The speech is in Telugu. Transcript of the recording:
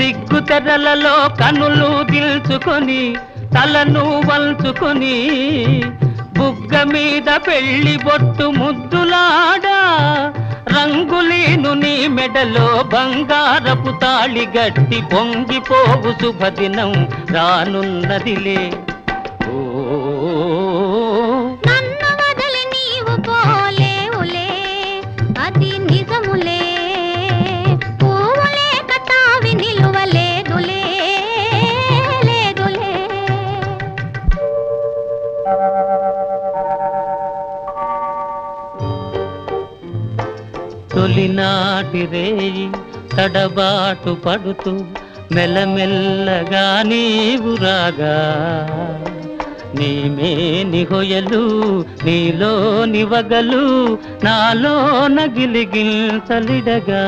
సిగ్గు తెరలలో కనులు దిల్చుకొని తలను వంచుకొని బుగ్గ మీద పెళ్లి బొట్టు ముద్దులాడా రంగులీను నీ మెడలో బంగారపు తాళి గట్టి పొంగిపోవు శుభదినం రానున్నదిలే. నన్ను వదిలి నీవు పోలేవులే, అది నిజములే. పువ్వులే కటావి నిలువలేదులే, లేదులే. తొలినాటి రేయి తడబాటు పడుతూ మెల్లమెల్లగా నీవు రాగా నీమేని హొయలు నీలో నివగలు నాలో నగిలిగిల్తలిడగా